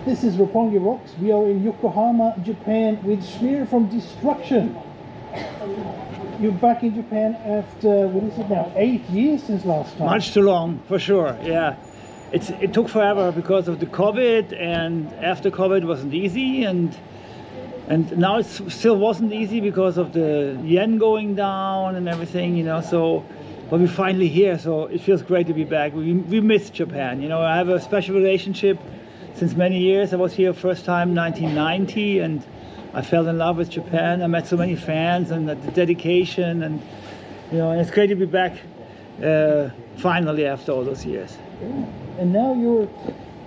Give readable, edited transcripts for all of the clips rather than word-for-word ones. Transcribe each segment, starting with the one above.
This is Roppongi Rocks. We are in Yokohama, Japan with Schmier from Destruction. You're back in Japan after, what is it now, 8 years since last time? Much too long, for sure, yeah. It took forever because of the COVID, and after COVID it wasn't easy, and now it still wasn't easy because of the yen going down and everything, you know, so, but we're finally here, so it feels great to be back. We miss Japan, you know. I have a special relationship since many years. I was here first time 1990, and I fell in love with Japan. I met so many fans, and the dedication, and you know, and it's great to be back finally after all those years. And now you're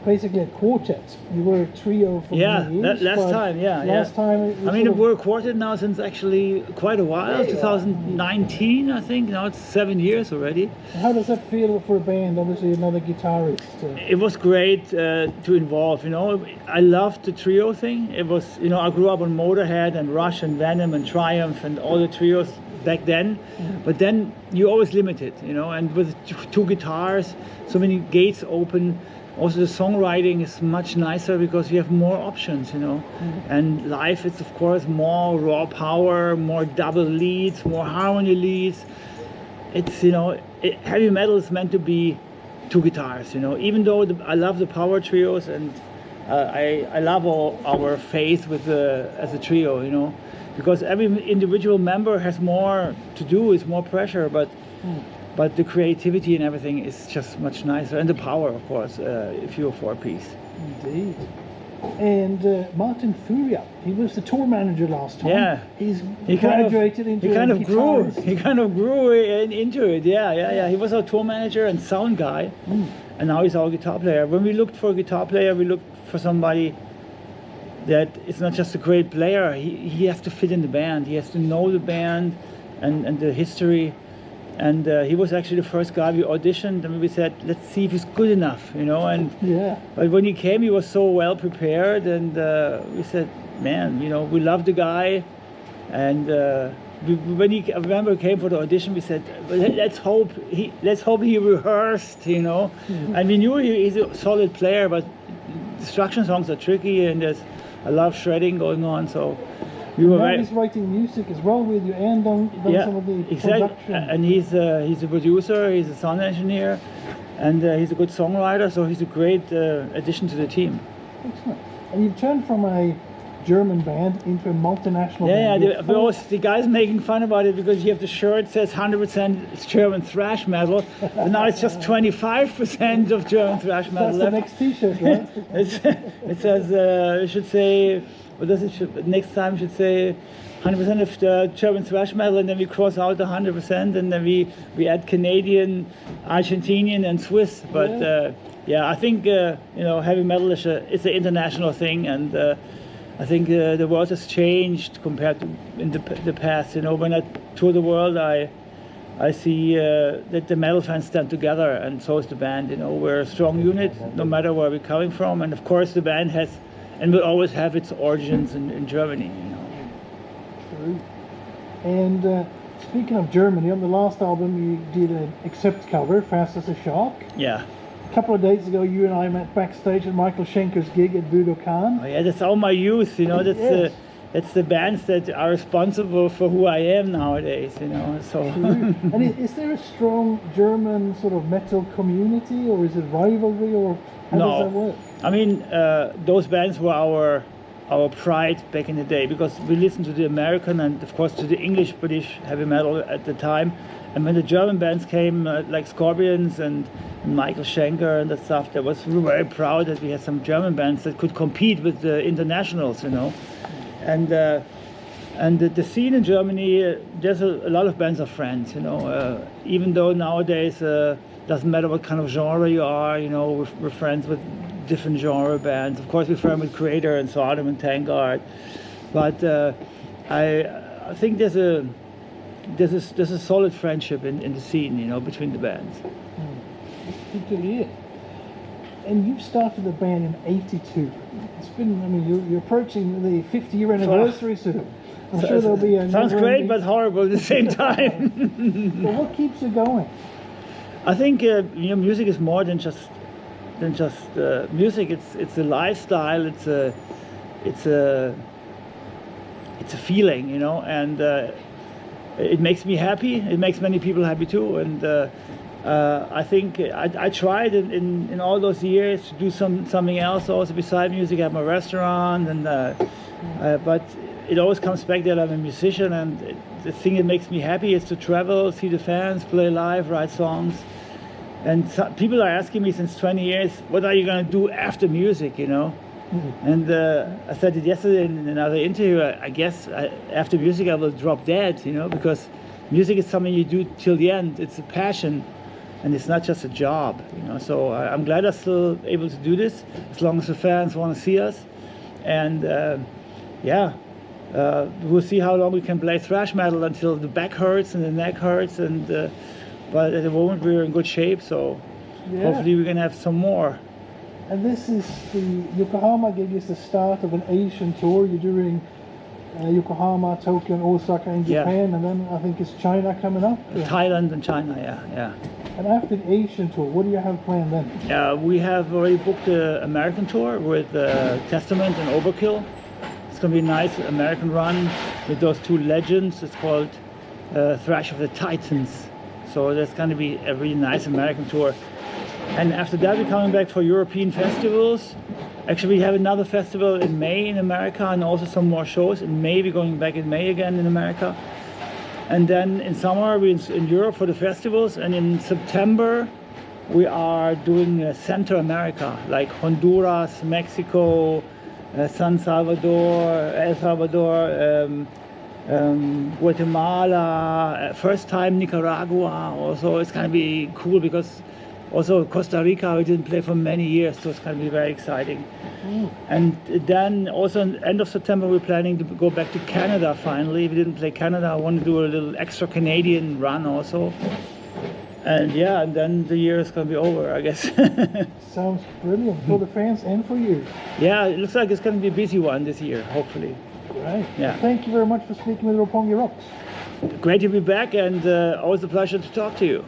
basically a quartet. You were a trio for many years. Last time. I mean, we're a quartet now since actually quite a while. 2019, I think. Now it's 7 years already. How does that feel for a band? Obviously, another guitarist. It was great to involve. You know, I loved the trio thing. It was, you know, I grew up on Motorhead and Rush and Venom and Triumph and all the trios back then. But then you always limited, you know, and with two guitars, so many gates open. Also, the songwriting is much nicer because you have more options, you know. And live, it's of course more raw power, more double leads, more harmony leads. It's, you know, heavy metal is meant to be two guitars, you know. Even though I love the power trios, and I love our faith with as a trio, you know, because every individual member has more to do, is more pressure, but the creativity and everything is just much nicer, and the power, of course, if you're a four-piece. Indeed. And Martin Furia, he was the tour manager last time. Yeah, he graduated into. He kind of grew into it. Yeah. He was our tour manager and sound guy, and now he's our guitar player. When we looked for a guitar player, we looked for somebody that is not just a great player. He has to fit in the band. He has to know the band and the history. And he was actually the first guy we auditioned, and we said, let's see if he's good enough, you know. And but when he came, he was so well prepared, and we said, man, you know, we love the guy. And I remember he came for the audition, we said, let's hope he rehearsed, you know. And we knew he's a solid player, but Destruction songs are tricky, and there's a lot of shredding going on, so. He's writing music as well with you, and done some of the production. And he's a producer, he's a sound engineer, and he's a good songwriter, so he's a great addition to the team. Excellent. And you've turned from a German band into a multinational band. The guys making fun about it because you have the shirt says 100% German thrash metal, and now it's just 25% of German thrash metal. That's the next T-shirt, right? It says, it should say, next time should say 100% of the German thrash metal, and then we cross out the 100%, and then we add Canadian, Argentinian, and Swiss. But I think you know, heavy metal is it's an international thing, and I think the world has changed compared to in the past. You know, when I tour the world, I see that the metal fans stand together, and so is the band. You know, we're a strong unit, no matter where we're coming from, and of course the band has and will always have its origins in Germany. You know. True. And speaking of Germany, on the last album you did an Accept cover, Fast as a Shark. Yeah. A couple of days ago, you and I met backstage at Michael Schenker's gig at Budokan. Oh yeah, that's all my youth, you know. That's the bands that are responsible for who I am nowadays, you know. So. And is there a strong German sort of metal community, or is it rivalry, or how does that work? I mean, those bands were our pride back in the day, because we listened to the American and of course to the English British heavy metal at the time. And when the German bands came, like Scorpions and Michael Schenker and that stuff, we were very proud that we had some German bands that could compete with the internationals, you know. And the scene in Germany, there's a lot of bands are friends, you know. Even though nowadays doesn't matter what kind of genre you are, you know, we're friends with different genre bands. Of course, we're friends with Creator and Sodom and Tankard, but I think there's a solid friendship in the scene, you know, between the bands. Good to hear. And you started the band in '82. It's been, I mean, you're approaching the 50-year anniversary soon. I'm sure there'll be a... Sounds great, but horrible at the same time. Well, what keeps you going? I think you know, music is more than just than just music. It's a lifestyle. It's a feeling, you know, and it makes me happy. It makes many people happy too. And I think I tried in all those years to do something else also beside music. I have my restaurant, and but it always comes back that I'm a musician, and the thing that makes me happy is to travel, see the fans, play live, write songs. And people are asking me since 20 years, what are you going to do after music, you know? Mm-hmm. And I said it yesterday in another interview, I guess after music I will drop dead, you know, because music is something you do till the end. It's a passion, and it's not just a job, you know. So I'm glad I'm still able to do this, as long as the fans want to see us. And yeah, we'll see how long we can play thrash metal until the back hurts and the neck hurts, and but at the moment we're in good shape, so hopefully we can have some more. And this is the Yokohama gig is the start of an Asian tour. You're doing Yokohama, Tokyo, and Osaka in Japan, and then I think it's China coming up. Thailand and China, yeah. And after the Asian tour, what do you have planned then? We have already booked the American tour with Testament and Overkill. It's going to be a nice American run with those two legends. It's called Thrash of the Titans. So that's going to be a really nice American tour. And after that, we're coming back for European festivals. Actually, we have another festival in May in America, and also some more shows. In May, we're going back in May again in America. And then in summer, we're in Europe for the festivals. And in September, we are doing Central America, like Honduras, Mexico, San Salvador, El Salvador, Guatemala, first time Nicaragua. Also, it's going to be cool because also Costa Rica we didn't play for many years, so it's going to be very exciting. And then also end of September we're planning to go back to Canada finally. We didn't play Canada. I want to do a little extra Canadian run also. And yeah, and then the year is going to be over, I guess. Sounds brilliant for the fans and for you. Yeah, it looks like it's going to be a busy one this year, hopefully. Right. Yeah. Thank you very much for speaking with Roppongi Rocks. Great to be back, and always a pleasure to talk to you.